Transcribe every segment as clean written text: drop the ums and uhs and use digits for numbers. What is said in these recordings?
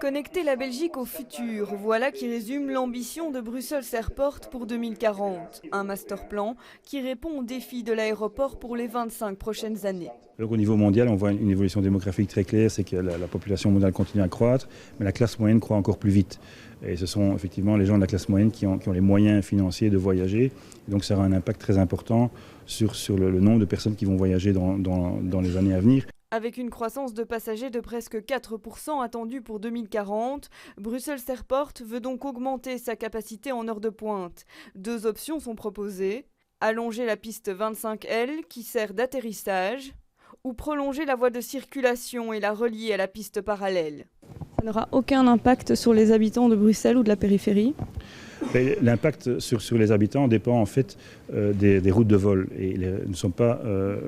Connecter la Belgique au futur, voilà qui résume l'ambition de Brussels Airport pour 2040. Un master plan qui répond aux défis de l'aéroport pour les 25 prochaines années. Alors, au niveau mondial, on voit une évolution démographique très claire, c'est que la population mondiale continue à croître, mais la classe moyenne croît encore plus vite. Et ce sont effectivement les gens de la classe moyenne qui ont les moyens financiers de voyager. Et donc ça aura un impact très important sur le nombre de personnes qui vont voyager dans les années à venir. Avec une croissance de passagers de presque 4% attendue pour 2040, Brussels Airport veut donc augmenter sa capacité en heure de pointe. Deux options sont proposées, allonger la piste 25L qui sert d'atterrissage ou prolonger la voie de circulation et la relier à la piste parallèle. Ça n'aura aucun impact sur les habitants de Bruxelles ou de la périphérie ? L'impact sur les habitants dépend en fait des routes de vol. Et nous ne sommes pas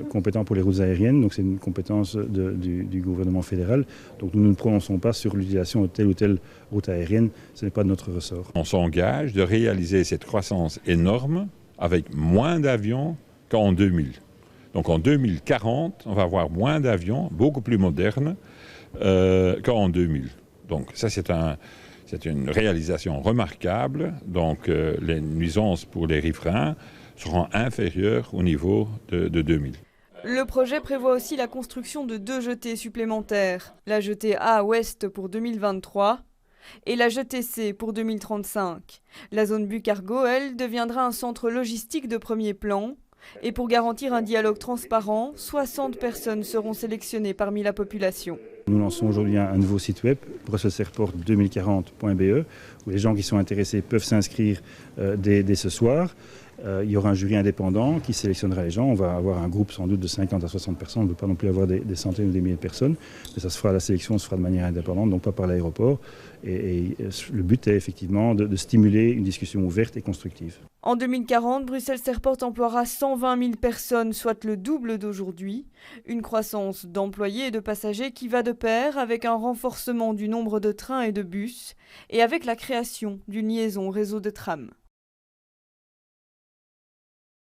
compétents pour les routes aériennes, donc c'est une compétence du gouvernement fédéral. Donc nous ne nous prononçons pas sur l'utilisation de telle ou telle route aérienne, ce n'est pas de notre ressort. On s'engage de réaliser cette croissance énorme avec moins d'avions qu'en 2000. Donc en 2040, on va avoir moins d'avions, beaucoup plus modernes qu'en 2000. Donc ça c'est une réalisation remarquable. Donc les nuisances pour les riverains seront inférieures au niveau de 2000. Le projet prévoit aussi la construction de 2 jetées supplémentaires. La jetée A ouest pour 2023 et la jetée C pour 2035. La zone Bucargo, elle, deviendra un centre logistique de premier plan. Et pour garantir un dialogue transparent, 60 personnes seront sélectionnées parmi la population. Nous lançons aujourd'hui un nouveau site web, brusselsairport2040.be, où les gens qui sont intéressés peuvent s'inscrire dès ce soir. Il y aura un jury indépendant qui sélectionnera les gens. On va avoir un groupe sans doute de 50 à 60 personnes. On ne peut pas non plus avoir des centaines ou des milliers de personnes. Mais ça se fera, la sélection se fera de manière indépendante, donc pas par l'aéroport. Et le but est effectivement de stimuler une discussion ouverte et constructive. En 2040, Bruxelles Airport emploiera 120 000 personnes, soit le double d'aujourd'hui. Une croissance d'employés et de passagers qui va de pair avec un renforcement du nombre de trains et de bus et avec la création d'une liaison réseau de trams.